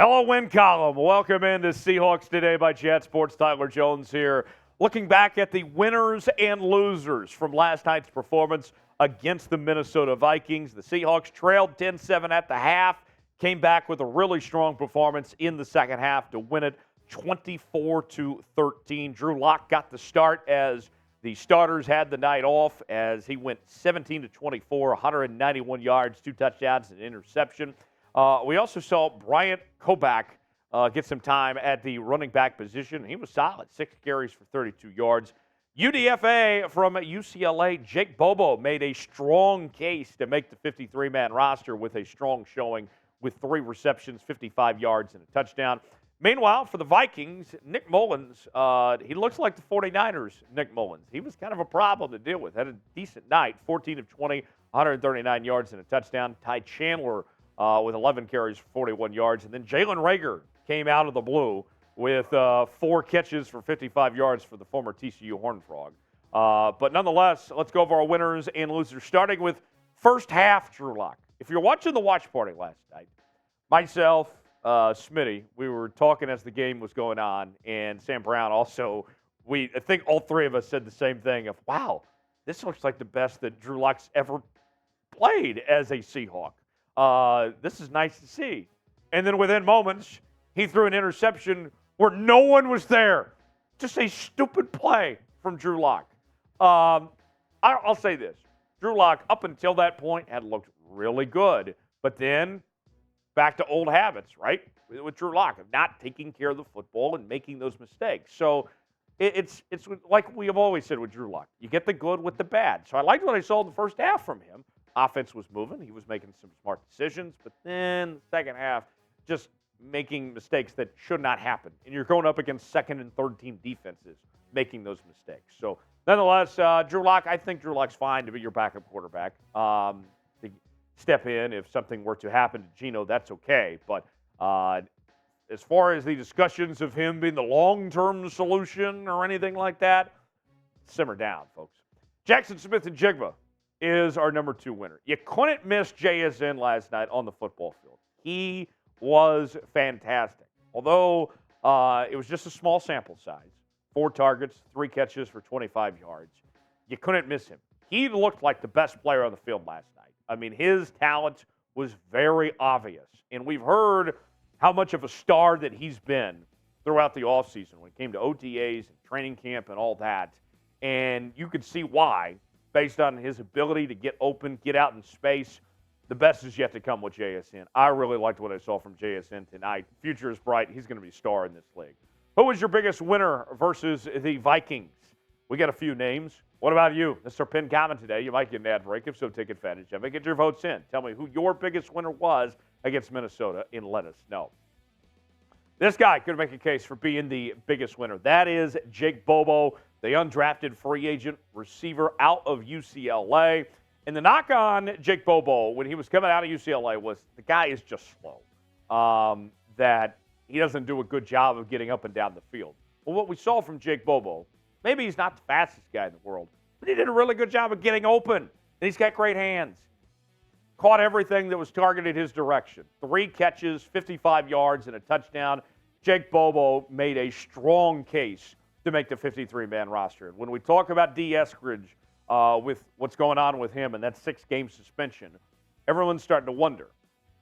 Hello, Win Column. Welcome into Seahawks Today by Chat Sports. Tyler Jones here. Looking back at the winners and losers from last night's performance against the Minnesota Vikings. The Seahawks trailed 10-7 at the half, came back with a really strong performance in the second half to win it 24-13. Drew Lock got the start as the starters had the night off as he went 17-24, 191 yards, 2 touchdowns, and an interception. We also saw Bryant Koback get some time at the running back position. He was solid, 6 carries for 32 yards. UDFA from UCLA, Jake Bobo made a strong case to make the 53-man roster with a strong showing with 3 receptions, 55 yards, and a touchdown. Meanwhile, for the Vikings, Nick Mullens, he looks like the 49ers' Nick Mullens. He was kind of a problem to deal with. Had a decent night, 14 of 20, 139 yards, and a touchdown. Ty Chandler with 11 carries for 41 yards. And then Jalen Reagor came out of the blue with 4 catches for 55 yards for the former TCU Horned Frog. But nonetheless, let's go over our winners and losers, starting with first half Drew Lock. If you're watching the watch party last night, myself, Smitty, we were talking as the game was going on, and Sam Brown also, I think all 3 of us said the same thing of, wow, this looks like the best that Drew Lock's ever played as a Seahawk. This is nice to see. And then within moments, he threw an interception where no one was there. Just a stupid play from Drew Lock. I'll say this. Drew Lock, up until that point, had looked really good. But then, back to old habits, right? With Drew Lock, of not taking care of the football and making those mistakes. So it's like we have always said with Drew Lock. You get the good with the bad. So I liked what I saw in the first half from him. Offense was moving. He was making some smart decisions. But then the second half, just making mistakes that should not happen. And you're going up against second and third team defenses making those mistakes. So nonetheless, Drew Lock, I think Drew Lock's fine to be your backup quarterback. To step in if something were to happen to Geno, that's okay. But as far as the discussions of him being the long-term solution or anything like that, simmer down, folks. Jaxon Smith-Njigba is our number 2 winner. You couldn't miss JSN last night on the football field. He was fantastic. Although it was just a small sample size, 4 targets, 3 catches for 25 yards. You couldn't miss him. He looked like the best player on the field last night. I mean, his talent was very obvious. And we've heard how much of a star that he's been throughout the offseason when it came to OTAs and training camp and all that. And you could see why, based on his ability to get open, get out in space. The best is yet to come with JSN. I really liked what I saw from JSN tonight. Future is bright. He's going to be a star in this league. Who was your biggest winner versus the Vikings? We got a few names. What about you? This is our pinned comment today. You might get an ad break. If so, take advantage of it. Get your votes in. Tell me who your biggest winner was against Minnesota and let us know. This guy could make a case for being the biggest winner. That is Jake Bobo, the undrafted free agent receiver out of UCLA. And the knock on Jake Bobo when he was coming out of UCLA was the guy is just slow, that he doesn't do a good job of getting up and down the field. Well, what we saw from Jake Bobo, maybe he's not the fastest guy in the world, but he did a really good job of getting open. And he's got great hands. Caught everything that was targeted his direction. 3 catches, 55 yards, and a touchdown. Jake Bobo made a strong case to make the 53-man roster. And when we talk about Dee Eskridge, with what's going on with him and that 6-game suspension, everyone's starting to wonder,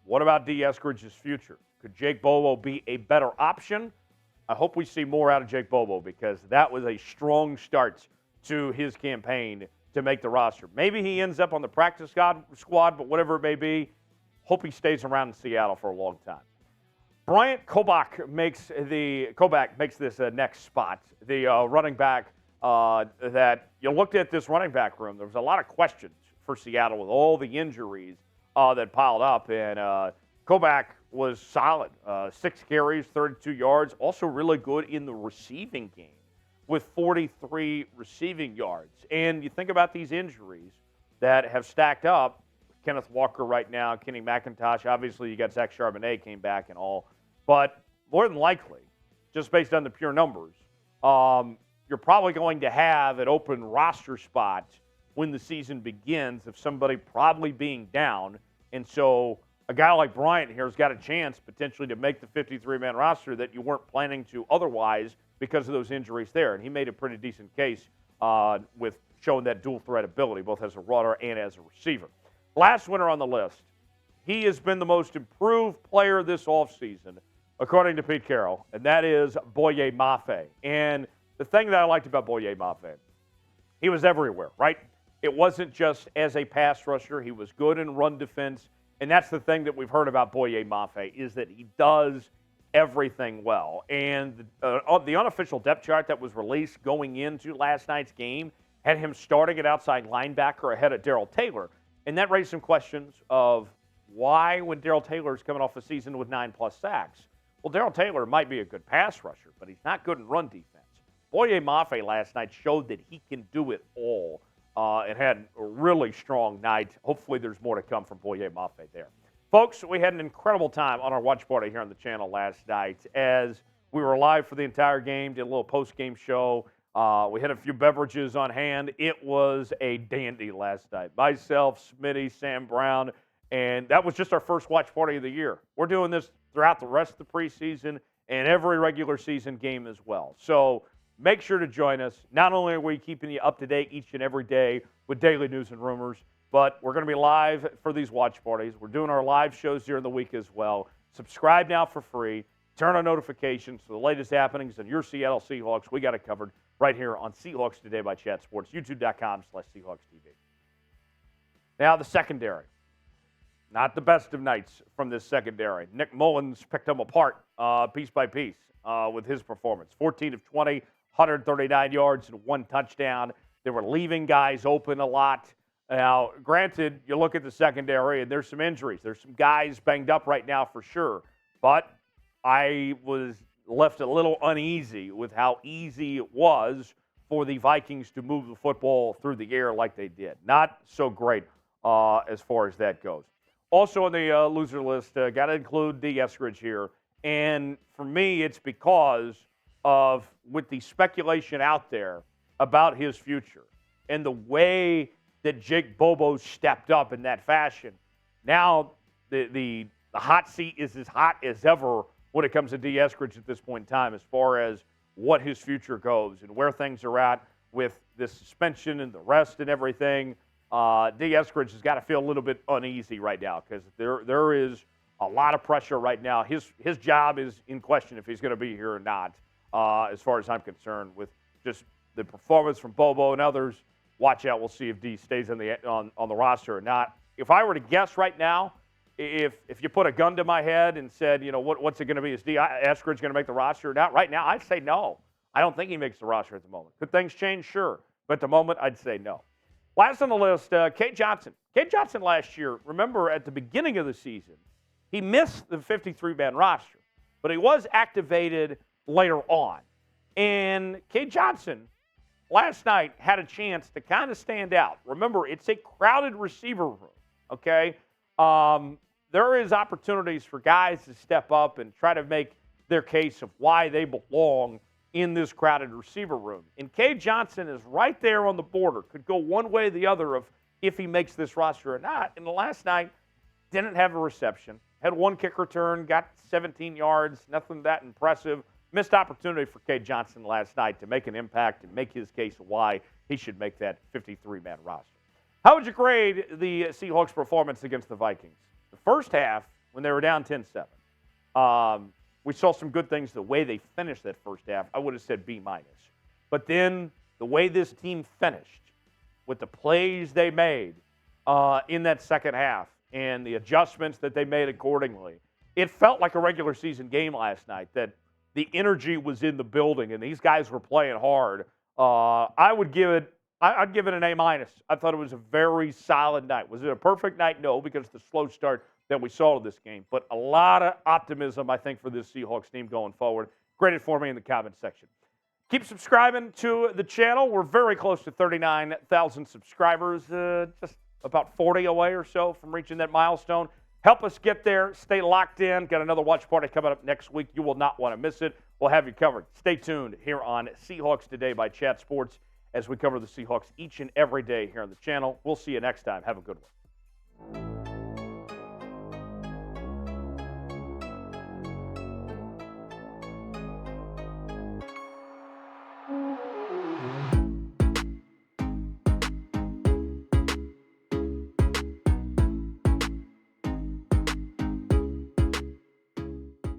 what about Dee Eskridge's future? Could Jake Bobo be a better option? I hope we see more out of Jake Bobo because that was a strong start to his campaign to make the roster. Maybe he ends up on the practice squad, but whatever it may be, hope he stays around in Seattle for a long time. Bryant Koback makes this next spot, the running back that you looked at this running back room. There was a lot of questions for Seattle with all the injuries that piled up, and Koback was solid. 6 carries, 32 yards, also really good in the receiving game with 43 receiving yards. And you think about these injuries that have stacked up, Kenneth Walker right now, Kenny McIntosh, obviously you got Zach Charbonnet came back and all, but more than likely, just based on the pure numbers, you're probably going to have an open roster spot when the season begins of somebody probably being down. And so a guy like Bryant here has got a chance potentially to make the 53-man roster that you weren't planning to otherwise because of those injuries there. And he made a pretty decent case with showing that dual threat ability, both as a runner and as a receiver. Last winner on the list, he has been the most improved player this offseason, according to Pete Carroll, and that is Boye Mafe. And the thing that I liked about Boye Mafe, he was everywhere, right? It wasn't just as a pass rusher. He was good in run defense. And that's the thing that we've heard about Boye Mafe is that he does everything well. And the unofficial depth chart that was released going into last night's game had him starting at outside linebacker ahead of Darrell Taylor. And that raised some questions of why, when Darrell Taylor is coming off a season with 9+ sacks, well, Darrell Taylor might be a good pass rusher, but he's not good in run defense. Boye Mafe last night showed that he can do it all and had a really strong night. Hopefully there's more to come from Boye Mafe there. Folks, we had an incredible time on our watch party here on the channel last night as we were live for the entire game, did a little post-game show. We had a few beverages on hand. It was a dandy last night. Myself, Smitty, Sam Brown, and that was just our first watch party of the year. We're doing this throughout the rest of the preseason and every regular season game as well. So make sure to join us. Not only are we keeping you up to date each and every day with daily news and rumors, but we're going to be live for these watch parties. We're doing our live shows during the week as well. Subscribe now for free. Turn on notifications for the latest happenings in your Seattle Seahawks. We got it covered right here on Seahawks Today by Chat Sports, youtube.com/SeahawksTV. Now the secondary. Not the best of nights from this secondary. Nick Mullens picked them apart piece by piece with his performance. 14 of 20, 139 yards and 1 touchdown. They were leaving guys open a lot. Now, granted, you look at the secondary and there's some injuries. There's some guys banged up right now for sure. But I was left a little uneasy with how easy it was for the Vikings to move the football through the air like they did. Not so great as far as that goes. Also on the loser list, got to include Dee Eskridge here. And for me, it's because of, with the speculation out there about his future and the way that Jake Bobo stepped up in that fashion. Now the hot seat is as hot as ever when it comes to Dee Eskridge at this point in time as far as what his future goes and where things are at with this suspension and the rest and everything. Dee Eskridge has got to feel a little bit uneasy right now because there is a lot of pressure right now. His job is in question if he's going to be here or not, as far as I'm concerned, with just the performance from Bobo and others. Watch out. We'll see if Dee stays on the roster or not. If I were to guess right now, if you put a gun to my head and said, you know, what's it going to be? Is Dee Eskridge going to make the roster or not? Right now, I'd say no. I don't think he makes the roster at the moment. Could things change? Sure. But at the moment, I'd say no. Last on the list, Cade Johnson. Cade Johnson last year, remember at the beginning of the season, he missed the 53-man roster, but he was activated later on. And Cade Johnson last night had a chance to kind of stand out. Remember, it's a crowded receiver room, okay? There is opportunities for guys to step up and try to make their case of why they belong in this crowded receiver room. And Cade Johnson is right there on the border. Could go one way or the other of if he makes this roster or not. And the last night, didn't have a reception. Had 1 kick return, got 17 yards, nothing that impressive. Missed opportunity for Cade Johnson last night to make an impact and make his case of why he should make that 53-man roster. How would you grade the Seahawks' performance against the Vikings? The first half, when they were down 10-7, we saw some good things the way they finished that first half. I would have said B-. But then the way this team finished with the plays they made in that second half and the adjustments that they made accordingly, it felt like a regular season game last night, that the energy was in the building and these guys were playing hard. I'd give it an A-. I thought it was a very solid night. Was it a perfect night? No, because of the slow start that we saw to this game. But a lot of optimism, I think, for this Seahawks team going forward. Grade it for me in the comment section. Keep subscribing to the channel. We're very close to 39,000 subscribers, just about 40 away or so from reaching that milestone. Help us get there. Stay locked in. Got another watch party coming up next week. You will not want to miss it. We'll have you covered. Stay tuned here on Seahawks Today by Chat Sports as we cover the Seahawks each and every day here on the channel. We'll see you next time. Have a good one.